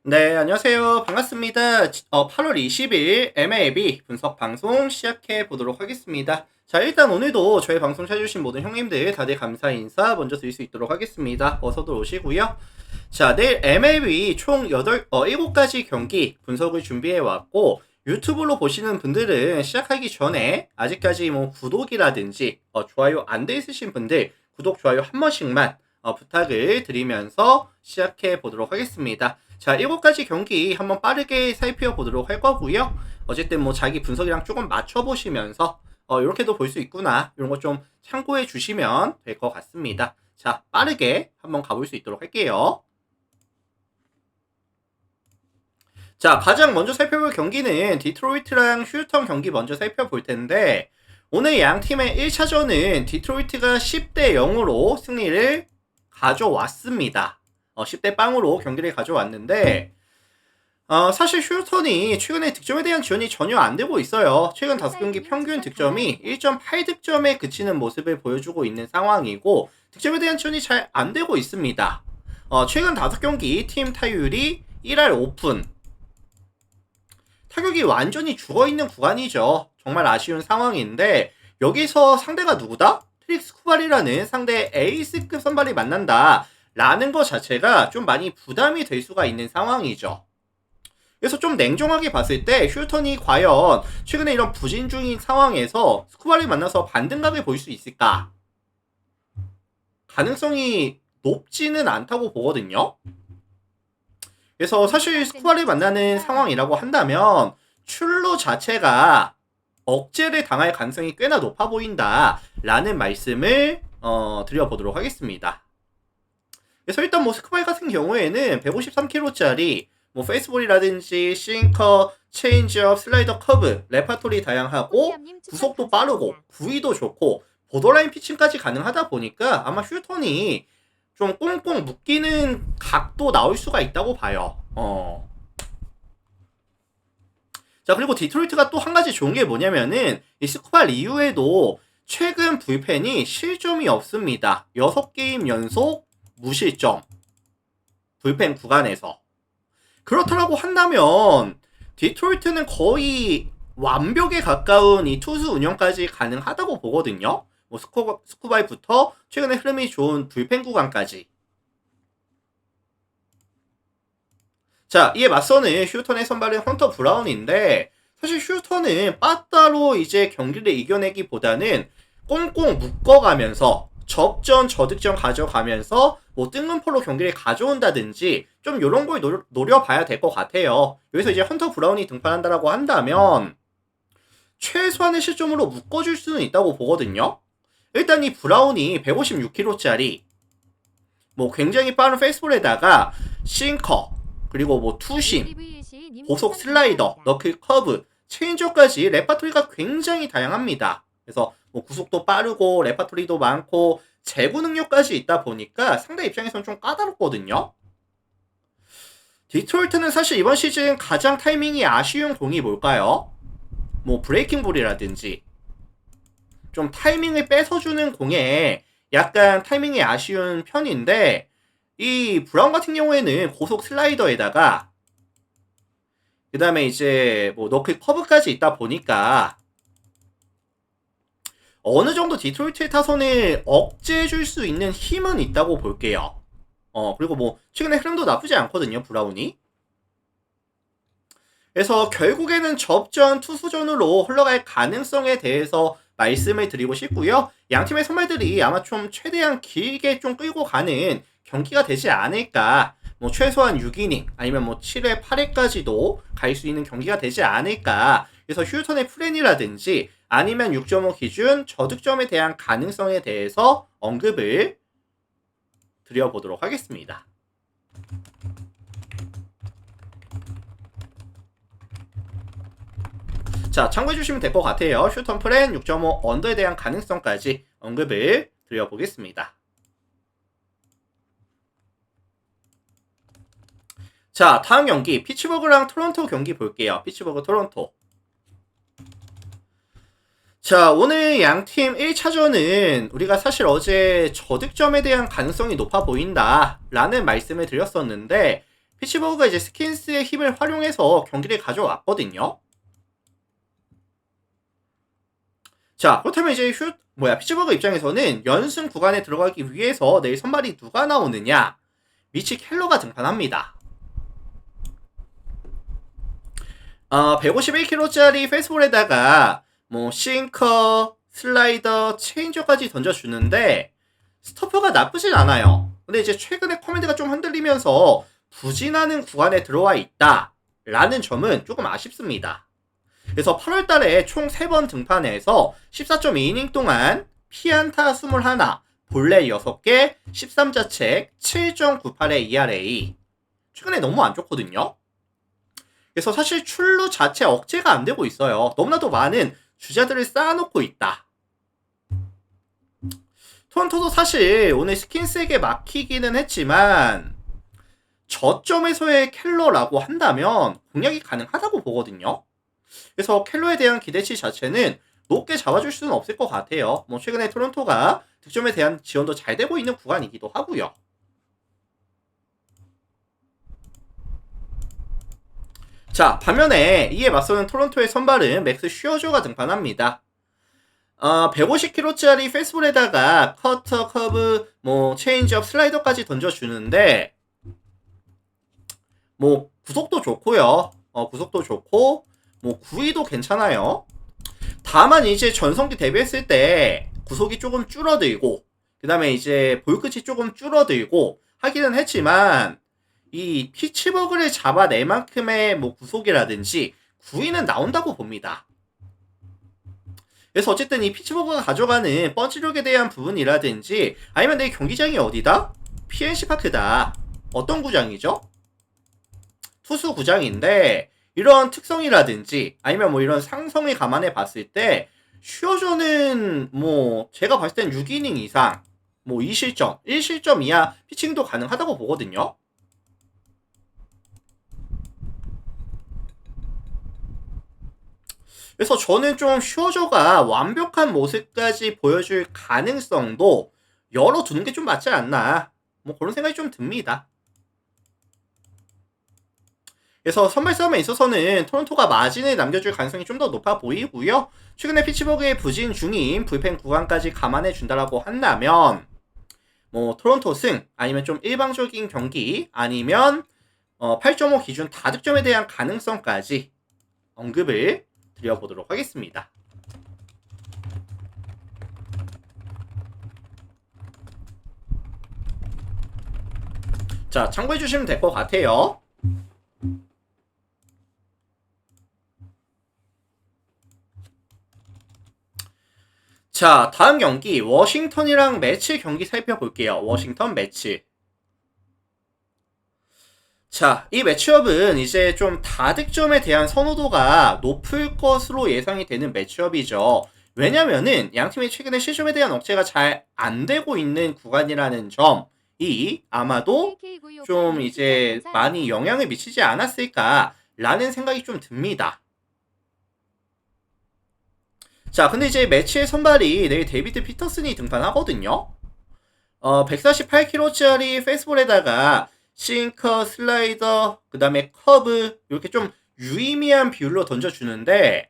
네, 안녕하세요. 반갑습니다. 8월 20일 MLB 분석 방송 시작해 보도록 하겠습니다. 자, 일단 오늘도 저희 방송 찾아주신 모든 형님들 다들 감사 인사 먼저 드릴 수 있도록 하겠습니다. 어서들 오시고요. 자, 내일 MLB 총 7가지 경기 분석을 준비해 왔고, 유튜브로 보시는 분들은 시작하기 전에 아직까지 뭐 구독이라든지 좋아요 안 돼 있으신 분들 구독, 좋아요 한 번씩만 부탁을 드리면서 시작해 보도록 하겠습니다. 자, 7가지 경기 한번 빠르게 살펴보도록 할 거고요. 어쨌든 뭐 자기 분석이랑 조금 맞춰보시면서 이렇게도 볼 수 있구나, 이런 거 좀 참고해 주시면 될 것 같습니다. 자, 빠르게 한번 가볼 수 있도록 할게요. 자, 가장 먼저 살펴볼 경기는 디트로이트랑 휴스턴 경기 먼저 살펴볼 텐데, 오늘 양 팀의 1차전은 디트로이트가 10대 0으로 승리를 가져왔습니다. 10대 0으로 경기를 가져왔는데, 사실 휴스턴이 최근에 득점에 대한 지원이 전혀 안 되고 있어요. 최근 5경기 평균 득점이 1.8득점에 그치는 모습을 보여주고 있는 상황이고, 득점에 대한 지원이 잘 안 되고 있습니다. 최근 5경기 팀 타율이 1할 5푼, 타격이 완전히 죽어있는 구간이죠. 정말 아쉬운 상황인데, 여기서 상대가 누구다? 트릭스 쿠발이라는 상대 에이스급 선발이 만난다 라는 것 자체가 좀 많이 부담이 될 수가 있는 상황이죠. 그래서 좀 냉정하게 봤을 때 휴턴이 과연 최근에 이런 부진 중인 상황에서 스쿠바를 만나서 반등각을 볼 수 있을까? 가능성이 높지는 않다고 보거든요. 그래서 사실 스쿠바를 만나는 상황이라고 한다면 출루 자체가 억제를 당할 가능성이 꽤나 높아 보인다 라는 말씀을 드려보도록 하겠습니다. 그래서 일단 뭐 스쿠바 같은 경우에는 153kg짜리 뭐 페이스볼이라든지 싱커, 체인지업, 슬라이더, 커브, 레파토리 다양하고 구속도 빠르고 구위도 좋고 보더라인 피칭까지 가능하다 보니까 아마 휴턴이 좀 꽁꽁 묶이는 각도 나올 수가 있다고 봐요. 자, 그리고 디트로이트가 또 한 가지 좋은 게 뭐냐면은 이 스쿠발 이후에도 최근 불펜이 실점이 없습니다. 6게임 연속 무실점, 불펜 구간에서. 그렇다라고 한다면 디트로이트는 거의 완벽에 가까운 이 투수 운영까지 가능하다고 보거든요. 뭐 스쿠바이부터 최근에 흐름이 좋은 불펜 구간까지. 자, 이에 맞서는 휴턴의 선발은 헌터 브라운인데, 사실 휴턴은 빠따로 이제 경기를 이겨내기보다는 꽁꽁 묶어가면서 접전 저득점 가져가면서 뭐 뜬금포로 경기를 가져온다든지 좀 요런 걸 노려봐야 될 것 같아요. 여기서 이제 헌터 브라운이 등판한다라고 한다면 최소한의 실점으로 묶어줄 수는 있다고 보거든요. 일단 이 브라운이 156kg짜리 뭐 굉장히 빠른 페이스볼에다가 싱커, 그리고 뭐 투심, 고속 슬라이더, 너클 커브, 체인저까지 레파토리가 굉장히 다양합니다. 그래서 뭐 구속도 빠르고 레파토리도 많고 제구 능력까지 있다 보니까 상대 입장에서는 좀 까다롭거든요. 디트로이트는 사실 이번 시즌 가장 타이밍이 아쉬운 공이 뭘까요? 뭐 브레이킹 볼이라든지 좀 타이밍을 뺏어주는 공에 약간 타이밍이 아쉬운 편인데, 이 브라운 같은 경우에는 고속 슬라이더에다가 그 다음에 이제 뭐 너클 커브까지 있다 보니까 어느 정도 디트로이트의 타선을 억제해줄 수 있는 힘은 있다고 볼게요. 그리고 뭐 최근에 흐름도 나쁘지 않거든요, 브라운이. 그래서 결국에는 접전 투수전으로 흘러갈 가능성에 대해서 말씀을 드리고 싶고요. 양팀의 선발들이 아마 좀 최대한 길게 좀 끌고 가는 경기가 되지 않을까. 뭐 최소한 6이닝 아니면 뭐 7회, 8회까지도 갈 수 있는 경기가 되지 않을까. 그래서 휴턴의 플랜이라든지 아니면 6.5 기준 저득점에 대한 가능성에 대해서 언급을 드려보도록 하겠습니다. 자, 참고해주시면 될 것 같아요. 휴턴 플랜 6.5 언더에 대한 가능성까지 언급을 드려보겠습니다. 자, 다음 경기 피츠버그랑 토론토 경기 볼게요. 피츠버그 토론토. 자, 오늘 양팀 1차전은 우리가 사실 어제 저득점에 대한 가능성이 높아 보인다 라는 말씀을 드렸었는데, 피츠버그가 이제 스킨스의 힘을 활용해서 경기를 가져왔거든요. 자, 그렇다면 이제 피츠버그 입장에서는 연승 구간에 들어가기 위해서 내일 선발이 누가 나오느냐? 미치 켈러가 등판합니다. 151kg짜리 페이스볼에다가 싱커, 슬라이더, 체인저까지 던져주는데 스토퍼가 나쁘진 않아요. 근데 이제 최근에 커맨드가 좀 흔들리면서 부진하는 구간에 들어와 있다 라는 점은 조금 아쉽습니다. 그래서 8월달에 총 3번 등판해서 14.2이닝 동안 피안타 21, 볼넷 6개, 13자책, 7.98의 ERA. 최근에 너무 안 좋거든요. 그래서 사실 출루 자체 억제가 안 되고 있어요. 너무나도 많은 주자들을 쌓아놓고 있다. 토론토도 사실 오늘 스킨스에게 막히기는 했지만 저점에서의 켈러라고 한다면 공략이 가능하다고 보거든요. 그래서 켈러에 대한 기대치 자체는 높게 잡아줄 수는 없을 것 같아요. 최근에 토론토가 득점에 대한 지원도 잘 되고 있는 구간이기도 하고요. 자, 반면에 이에 맞서는 토론토의 선발은 맥스 슈어저가 등판합니다. 150kg짜리 페이스볼에다가 커터, 커브, 체인지업, 슬라이더까지 던져주는데 구속도 좋고요. 구속도 좋고 구위도 괜찮아요. 다만 이제 전성기 데뷔했을 때 구속이 조금 줄어들고 그 다음에 이제 볼 끝이 조금 줄어들고 하기는 했지만 이 피츠버그를 잡아낼 만큼의 구속이라든지 구위는 나온다고 봅니다. 그래서 어쨌든 이 피츠버그가 가져가는 펀치력에 대한 부분이라든지 아니면 내 경기장이 어디다? PNC 파크다. 어떤 구장이죠? 투수 구장인데 이런 특성이라든지 아니면 이런 상성을 감안해 봤을 때 슈어저는 제가 봤을 땐 6이닝 이상 2실점, 1실점 이하 피칭도 가능하다고 보거든요. 그래서 저는 좀 슈어저가 완벽한 모습까지 보여줄 가능성도 열어두는 게 좀 맞지 않나 그런 생각이 좀 듭니다. 그래서 선발 싸움에 있어서는 토론토가 마진을 남겨줄 가능성이 좀 더 높아 보이고요. 최근에 피츠버그의 부진 중인 불펜 구간까지 감안해 준다라고 한다면 토론토 승 아니면 좀 일방적인 경기 아니면 8.5 기준 다득점에 대한 가능성까지 언급을 드려보도록 하겠습니다. 자, 참고해 주시면 될 것 같아요. 자, 다음 경기 워싱턴이랑 매치 경기 살펴볼게요. 워싱턴 매치. 자, 이 매치업은 이제 좀 다득점에 대한 선호도가 높을 것으로 예상이 되는 매치업이죠. 왜냐면은 양팀이 최근에 실점에 대한 억제가 잘 안 되고 있는 구간이라는 점이 아마도 좀 이제 많이 영향을 미치지 않았을까라는 생각이 좀 듭니다. 자, 근데 이제 매치의 선발이 내일 데이비드 피터슨이 등판하거든요. 148kg짜리 페이스볼에다가 싱커, 슬라이더, 그 다음에 커브 이렇게 좀 유의미한 비율로 던져주는데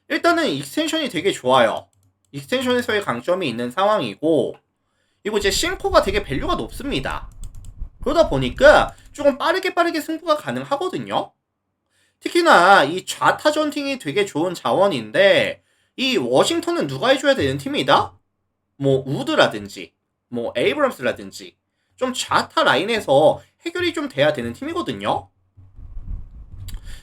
일단은 익스텐션이 되게 좋아요. 익스텐션에서의 강점이 있는 상황이고 그리고 이제 싱커가 되게 밸류가 높습니다. 그러다 보니까 조금 빠르게 승부가 가능하거든요. 특히나 이 좌타 전팅이 되게 좋은 자원인데 이 워싱턴은 누가 해줘야 되는 팀이다? 우드라든지 에이브럼스라든지 좀 좌타 라인에서 해결이 좀 돼야 되는 팀이거든요.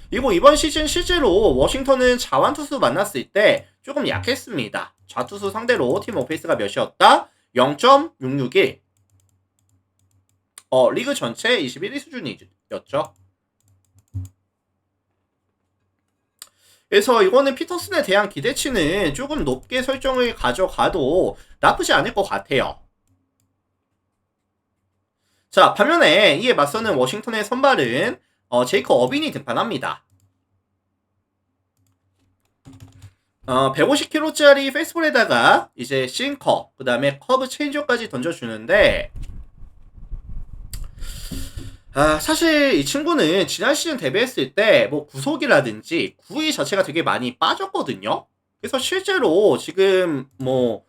그리고 이번 시즌 실제로 워싱턴은 자완투수 만났을 때 조금 약했습니다. 좌투수 상대로 팀 오페이스가 몇이었다? 0.661. 리그 전체 21위 수준이었죠. 그래서 이거는 피터슨에 대한 기대치는 조금 높게 설정을 가져가도 나쁘지 않을 것 같아요. 자, 반면에 이에 맞서는 워싱턴의 선발은 제이커 어빈이 등판합니다. 150kg짜리 페이스볼에다가 이제 싱커, 그 다음에 커브 체인저까지 던져주는데 사실 이 친구는 지난 시즌 데뷔했을 때 뭐 구속이라든지 구위 자체가 되게 많이 빠졌거든요. 그래서 실제로 지금 뭐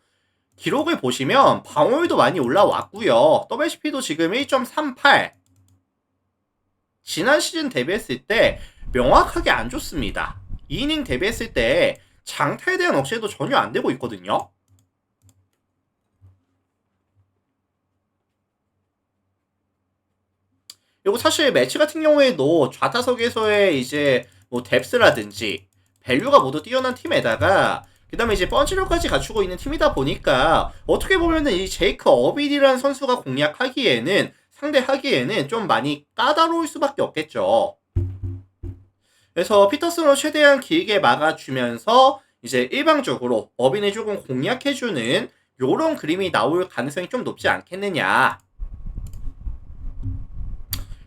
기록을 보시면 방어율도 많이 올라왔고요. WHP도 지금 1.38. 지난 시즌 데뷔했을 때 명확하게 안 좋습니다. 2이닝 데뷔했을 때 장타에 대한 억제도 전혀 안 되고 있거든요. 그리고 사실 매치 같은 경우에도 좌타석에서의 이제 뭐 뎁스라든지 밸류가 모두 뛰어난 팀에다가 그 다음에 이제 펀치력까지 갖추고 있는 팀이다 보니까 어떻게 보면은 이 제이크 어빌이라는 선수가 공략하기에는 상대하기에는 좀 많이 까다로울 수밖에 없겠죠. 그래서 피터슨으로 최대한 길게 막아주면서 이제 일방적으로 어빈을 조금 공략해주는 요런 그림이 나올 가능성이 좀 높지 않겠느냐.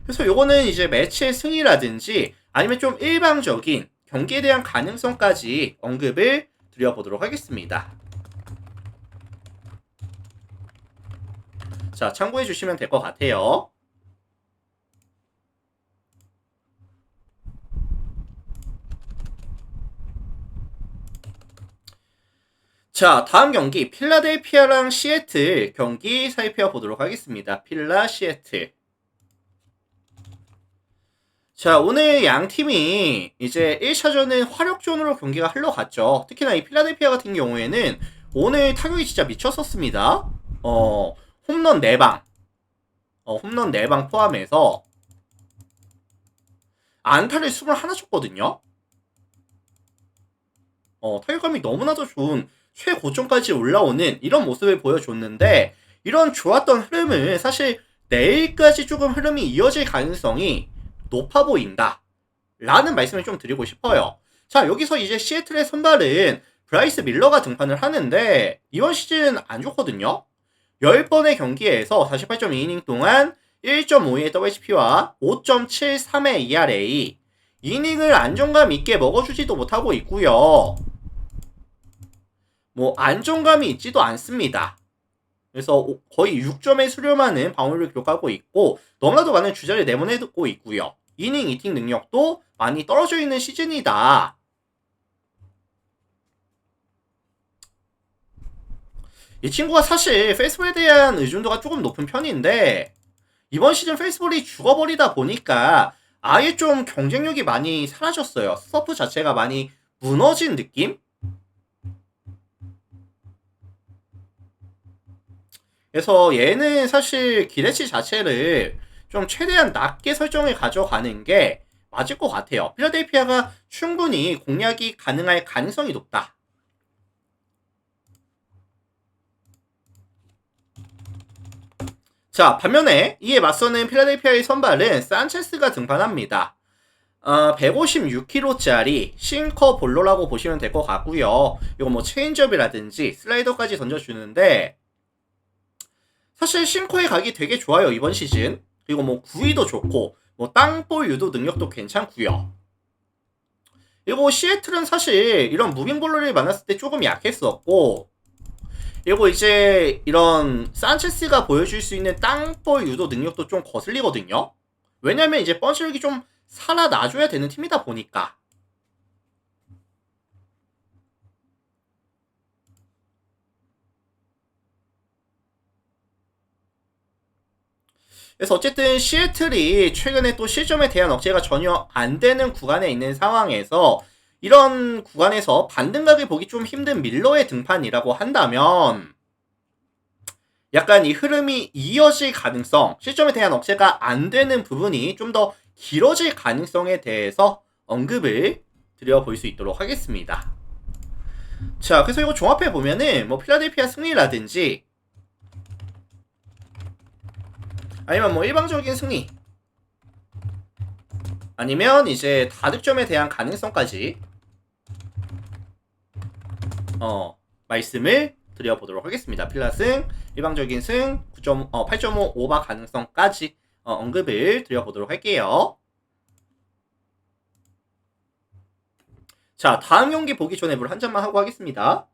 그래서 요거는 이제 매치의 승리라든지 아니면 좀 일방적인 경기에 대한 가능성까지 언급을 드려보도록 하겠습니다. 자, 참고해 주시면 될 것 같아요. 자, 다음 경기 필라델피아랑 시애틀 경기 살펴 보도록 하겠습니다. 필라 시애틀. 자, 오늘 양 팀이 이제 1차전은 화력전으로 경기가 흘러갔죠. 특히나 이 필라델피아 같은 경우에는 오늘 타격이 진짜 미쳤었습니다. 홈런 4방. 홈런 4방 포함해서 안타를 21 쳤거든요. 타격감이 너무나도 좋은 최고점까지 올라오는 이런 모습을 보여줬는데, 이런 좋았던 흐름을 사실 내일까지 조금 흐름이 이어질 가능성이 높아 보인다 라는 말씀을 좀 드리고 싶어요. 자, 여기서 이제 시애틀의 선발은 브라이스 밀러가 등판을 하는데 이번 시즌 안 좋거든요. 10번의 경기에서 48.2이닝 동안 1.52의 WHP와 5.73의 ERA, 이닝을 안정감 있게 먹어주지도 못하고 있고요. 뭐 안정감이 있지도 않습니다. 그래서 거의 6점에 수렴하는 방어율을 기록하고 있고 너무나도 많은 주자를 내보내고 있고요. 이닝 이팅 능력도 많이 떨어져 있는 시즌이다. 이 친구가 사실 페이스볼에 대한 의존도가 조금 높은 편인데 이번 시즌 페이스볼이 죽어버리다 보니까 아예 좀 경쟁력이 많이 사라졌어요. 서프 자체가 많이 무너진 느낌? 그래서 얘는 사실 기대치 자체를 좀 최대한 낮게 설정을 가져가는 게 맞을 것 같아요. 필라델피아가 충분히 공략이 가능할 가능성이 높다. 자, 반면에 이에 맞서는 필라델피아의 선발은 산체스가 등판합니다. 156kg짜리 싱커 볼로라고 보시면 될 것 같고요. 이거 뭐 체인지업이라든지 슬라이더까지 던져주는데 사실 싱커의 각이 되게 좋아요, 이번 시즌. 그리고 뭐 구위도 좋고 뭐 땅볼 유도 능력도 괜찮고요. 그리고 시애틀은 사실 이런 무빙볼러를 만났을 때 조금 약했었고, 그리고 이제 이런 산체스가 보여줄 수 있는 땅볼 유도 능력도 좀 거슬리거든요. 왜냐면 이제 펀치력이 좀 살아나줘야 되는 팀이다 보니까. 그래서 어쨌든 시애틀이 최근에 또 실점에 대한 억제가 전혀 안 되는 구간에 있는 상황에서 이런 구간에서 반등각을 보기 좀 힘든 밀러의 등판이라고 한다면 약간 이 흐름이 이어질 가능성, 실점에 대한 억제가 안 되는 부분이 좀 더 길어질 가능성에 대해서 언급을 드려볼 수 있도록 하겠습니다. 자, 그래서 이거 종합해 보면은 뭐 필라델피아 승리라든지 아니면 뭐 일방적인 승리 아니면 이제 다득점에 대한 가능성까지 말씀을 드려보도록 하겠습니다. 필라승, 일방적인 승, 8.5 오버 가능성까지 언급을 드려보도록 할게요. 자, 다음 경기 보기 전에 물 한 잔만 하고 하겠습니다.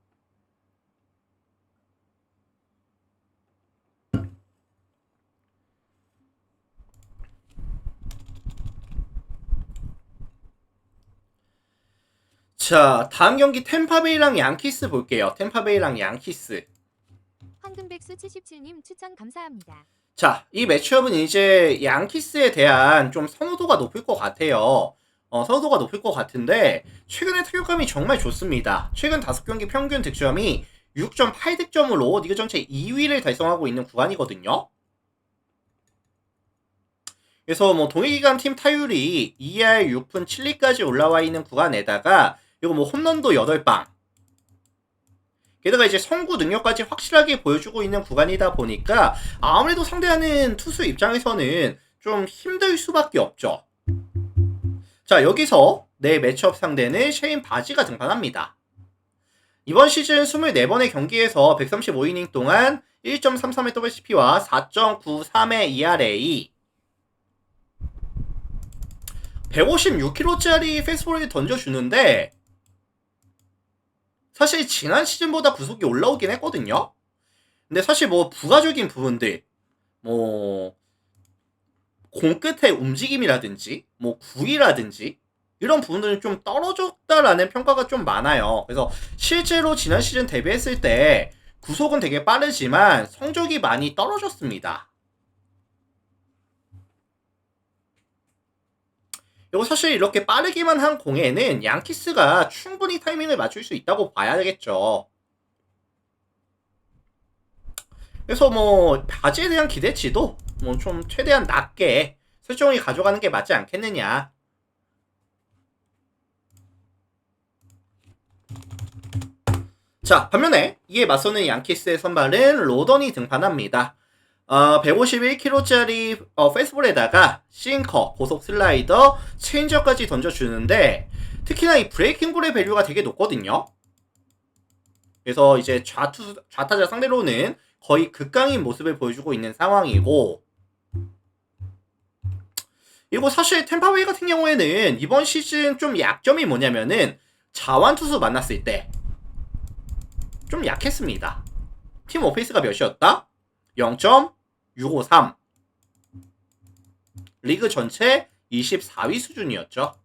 자, 다음 경기 템파베이랑 양키스 볼게요. 템파베이랑 양키스. 황금백수 77님 추천 감사합니다. 자, 이 매치업은 이제 양키스에 대한 좀 선호도가 높을 것 같아요. 선호도가 높을 것 같은데 최근에 타격감이 정말 좋습니다. 최근 5경기 평균 득점이 6.8득점으로 리그 전체 2위를 달성하고 있는 구간이거든요. 그래서 뭐 동일기간 팀 타율이 2할 6푼 7리까지 올라와 있는 구간에다가 이거 뭐 홈런도 8방, 게다가 이제 선구 능력까지 확실하게 보여주고 있는 구간이다 보니까 아무래도 상대하는 투수 입장에서는 좀 힘들 수밖에 없죠. 자, 여기서 내 매치업 상대는 셰인 바지가 등판합니다. 이번 시즌 24번의 경기에서 135이닝 동안 1.33의 WCP와 4.93의 ERA, 156km짜리 패스트볼을 던져주는데 사실 지난 시즌보다 구속이 올라오긴 했거든요. 근데 사실 뭐 부가적인 부분들, 뭐 공 끝의 움직임이라든지 뭐 구위라든지 이런 부분들은 좀 떨어졌다라는 평가가 좀 많아요. 그래서 실제로 지난 시즌 데뷔했을 때 구속은 되게 빠르지만 성적이 많이 떨어졌습니다. 그리고 사실 이렇게 빠르기만 한 공에는 양키스가 충분히 타이밍을 맞출 수 있다고 봐야겠죠. 그래서 뭐 바지에 대한 기대치도 뭐 좀 최대한 낮게 설정이 가져가는 게 맞지 않겠느냐. 자, 반면에 이에 맞서는 양키스의 선발은 로던이 등판합니다. 151km짜리 페이스볼에다가 싱커, 고속 슬라이더, 체인저까지 던져주는데 특히나 이 브레이킹볼의 밸류가 되게 높거든요. 그래서 이제 좌타자 상대로는 거의 극강인 모습을 보여주고 있는 상황이고, 그리고 사실 템파베이 같은 경우에는 이번 시즌 좀 약점이 뭐냐면은 자완투수 만났을 때 좀 약했습니다. 팀 오페이스가 몇이었다? 0.653. 리그 전체 24위 수준이었죠.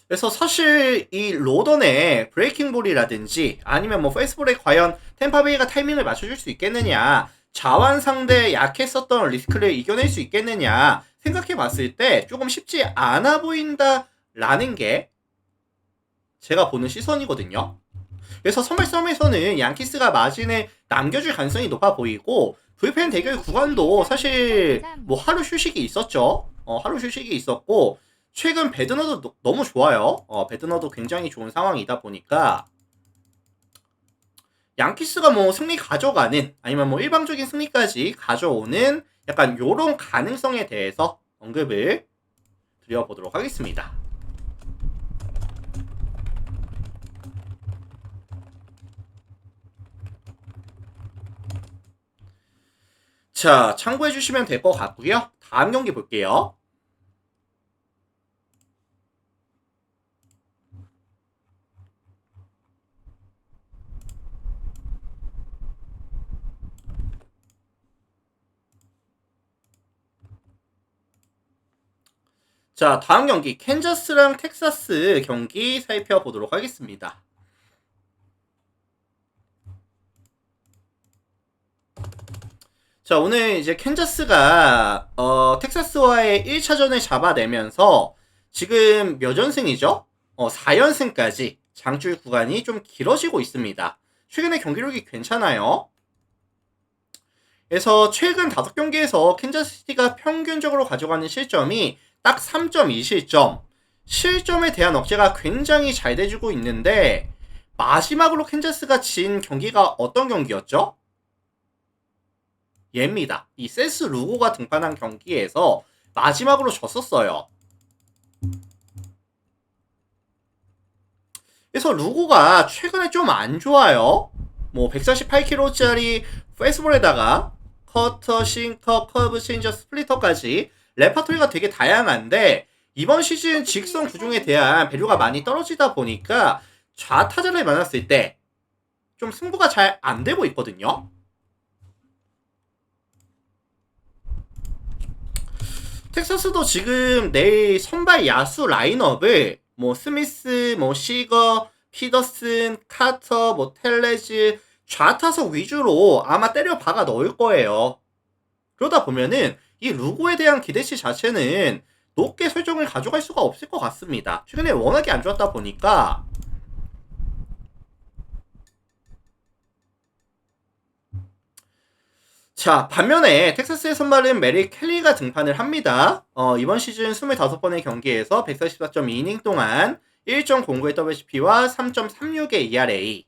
그래서 사실 이 로던의 브레이킹볼이라든지 아니면 뭐 페이스볼에 과연 템파베이가 타이밍을 맞춰줄 수 있겠느냐, 자완 상대 약했었던 리스크를 이겨낼 수 있겠느냐 생각해봤을 때 조금 쉽지 않아 보인다라는 게 제가 보는 시선이거든요. 그래서 선발 싸움에서는 양키스가 마진을 남겨줄 가능성이 높아 보이고, 불펜 대결 구간도 사실 뭐 하루 휴식이 있었죠. 하루 휴식이 있었고, 최근 배드너도 너무 좋아요. 배드너도 굉장히 좋은 상황이다 보니까 양키스가 뭐 승리 가져가는, 아니면 뭐 일방적인 승리까지 가져오는 약간 요런 가능성에 대해서 언급을 드려보도록 하겠습니다. 자, 참고해 주시면 될 것 같고요. 다음 경기 볼게요. 자, 다음 경기 캔자스랑 텍사스 경기 살펴보도록 하겠습니다. 자, 오늘 이제 캔자스가 텍사스와의 1차전을 잡아내면서 지금 몇 연승이죠? 4연승까지 장출 구간이 좀 길어지고 있습니다. 최근에 경기력이 괜찮아요. 그래서 최근 5경기에서 캔자스시티가 평균적으로 가져가는 실점이 딱 3.2실점. 실점에 대한 억제가 굉장히 잘 돼주고 있는데, 마지막으로 캔자스가 진 경기가 어떤 경기였죠? 얘입니다. 이 세스 루고가 등판한 경기에서 마지막으로 졌었어요. 그래서 루고가 최근에 좀 안 좋아요. 뭐 148kg짜리 페이스볼에다가 커터, 싱커, 커브, 체인저, 스플리터까지 레파토리가 되게 다양한데, 이번 시즌 직선 구종에 대한 밸류가 많이 떨어지다 보니까 좌타자를 만났을 때 좀 승부가 잘 안 되고 있거든요. 텍사스도 지금 내일 선발 야수 라인업을 뭐 스미스, 뭐 시거, 피더슨, 카터, 뭐 텔레즈 좌타석 위주로 아마 때려 박아 넣을 거예요. 그러다 보면은 이 루고에 대한 기대치 자체는 높게 설정을 가져갈 수가 없을 것 같습니다. 최근에 워낙에 안 좋았다 보니까. 자, 반면에 텍사스의 선발은 메리 켈리가 등판을 합니다. 이번 시즌 25번의 경기에서 144.2이닝 동안 1.09의 WHP와 3.36의 ERA.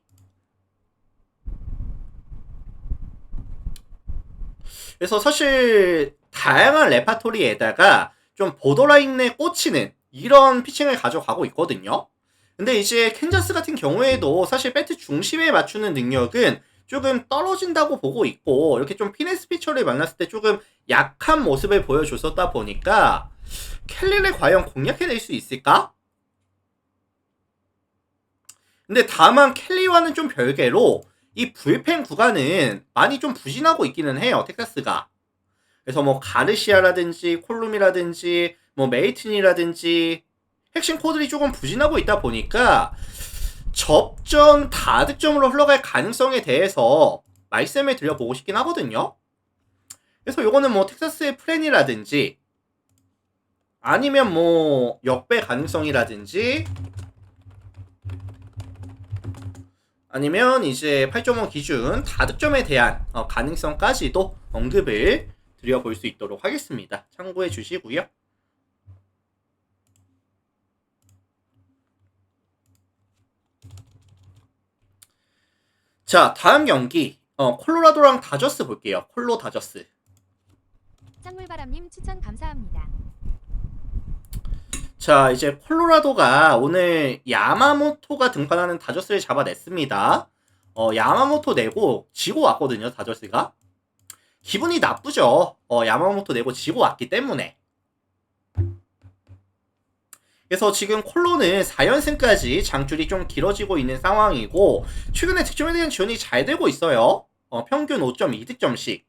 그래서 사실 다양한 레파토리에다가 좀 보더라인에 꽂히는 이런 피칭을 가져가고 있거든요. 근데 이제 캔자스 같은 경우에도 사실 배트 중심에 맞추는 능력은 조금 떨어진다고 보고 있고, 이렇게 좀 피네스 피처를 만났을 때 조금 약한 모습을 보여줬었다 보니까 켈리를 과연 공략해낼 수 있을까? 근데 다만 켈리와는 좀 별개로 이 불펜 구간은 많이 좀 부진하고 있기는 해요, 텍사스가. 그래서 뭐 가르시아라든지 콜룸이라든지 뭐 메이튼이라든지 핵심 코드들이 조금 부진하고 있다 보니까 접전 다득점으로 흘러갈 가능성에 대해서 말씀을 드려보고 싶긴 하거든요. 그래서 요거는 뭐 텍사스의 플랜이라든지 아니면 뭐 역배 가능성이라든지 아니면 이제 8.5 기준 다득점에 대한 가능성까지도 언급을 드려볼 수 있도록 하겠습니다. 참고해 주시고요. 자, 다음 경기 콜로라도랑 다저스 볼게요. 콜로 다저스. 짱물바람님 추천 감사합니다. 자, 이제 콜로라도가 오늘 야마모토가 등판하는 다저스를 잡아냈습니다. 야마모토 내고 지고 왔거든요, 다저스가. 기분이 나쁘죠. 야마모토 내고 지고 왔기 때문에. 그래서 지금 콜로는 4연승까지 장줄이 좀 길어지고 있는 상황이고, 최근에 득점에 대한 지원이 잘 되고 있어요. 평균 5.2득점씩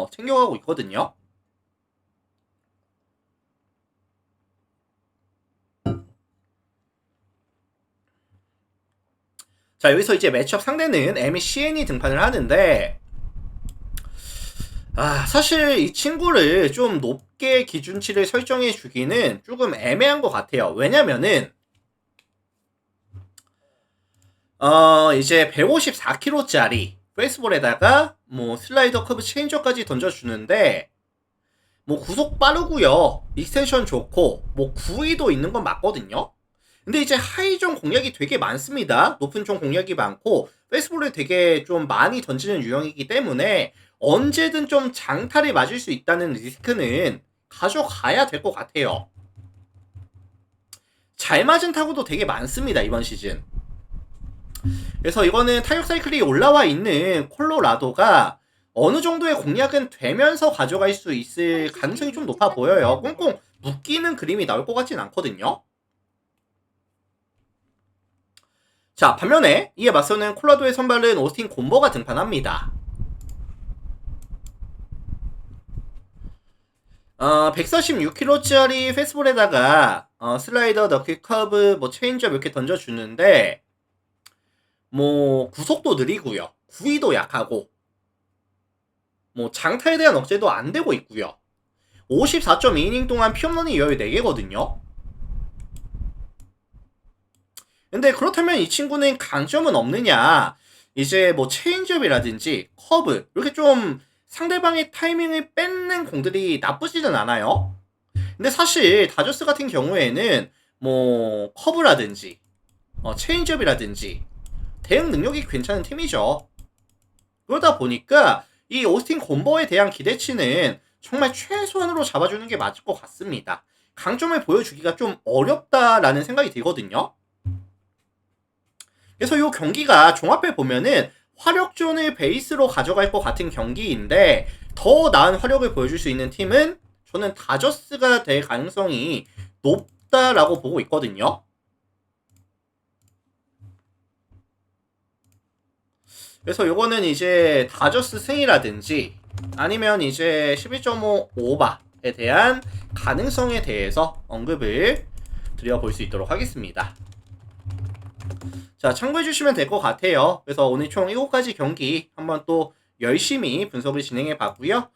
챙겨가고 있거든요. 자, 여기서 이제 매치업 상대는 MECN이 등판을 하는데, 사실 이 친구를 좀 높게 기준치를 설정해 주기는 조금 애매한 것 같아요. 왜냐면은 이제 154kg짜리 페이스볼에다가 뭐 슬라이더 커브 체인저까지 던져주는데, 뭐 구속 빠르고요, 익스텐션 좋고 뭐 구위도 있는 건 맞거든요. 근데 이제 하이존 공략이 되게 많습니다. 높은 존 공략이 많고 페이스볼을 되게 좀 많이 던지는 유형이기 때문에 언제든 좀 장타를 맞을 수 있다는 리스크는 가져가야 될 것 같아요. 잘 맞은 타구도 되게 많습니다, 이번 시즌. 그래서 이거는 타격 사이클이 올라와 있는 콜로라도가 어느 정도의 공략은 되면서 가져갈 수 있을 가능성이 좀 높아 보여요. 꽁꽁 묶이는 그림이 나올 것 같진 않거든요. 자, 반면에 이에 맞서는 콜라도의 선발은 오스틴 곰버가 등판합니다. 146kg짜리 페스볼에다가 슬라이더, 너클 커브, 뭐 체인지업 이렇게 던져주는데, 뭐 구속도 느리고요, 구위도 약하고, 뭐 장타에 대한 억제도 안 되고 있고요. 54.2이닝 동안 피홈런이 14개거든요. 근데 그렇다면 이 친구는 강점은 없느냐? 이제 뭐 체인지업이라든지 커브 이렇게 좀 상대방의 타이밍을 뺏는 공들이 나쁘지는 않아요. 근데 사실 다저스 같은 경우에는 뭐 커브라든지 체인지업이라든지 대응 능력이 괜찮은 팀이죠. 그러다 보니까 이 오스틴 곰버에 대한 기대치는 정말 최소한으로 잡아주는 게 맞을 것 같습니다. 강점을 보여주기가 좀 어렵다라는 생각이 들거든요. 그래서 이 경기가 종합해 보면은 화력존을 베이스로 가져갈 것 같은 경기인데, 더 나은 화력을 보여줄 수 있는 팀은 저는 다저스가 될 가능성이 높다라고 보고 있거든요. 그래서 요거는 이제 다저스 승이라든지 아니면 이제 11.5 오바 대한 가능성에 대해서 언급을 드려볼 수 있도록 하겠습니다. 자, 참고해 주시면 될 것 같아요. 그래서 오늘 총 7가지 경기 한번 또 열심히 분석을 진행해 봤고요.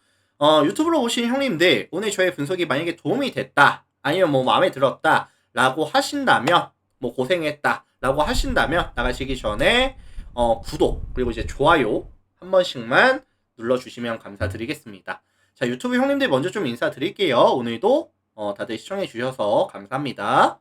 유튜브로 보신 형님들, 오늘 저의 분석이 만약에 도움이 됐다, 아니면 뭐 마음에 들었다, 라고 하신다면, 뭐 고생했다, 라고 하신다면, 나가시기 전에, 구독, 그리고 이제 좋아요, 한 번씩만 눌러주시면 감사드리겠습니다. 자, 유튜브 형님들 먼저 좀 인사드릴게요. 오늘도, 다들 시청해 주셔서 감사합니다.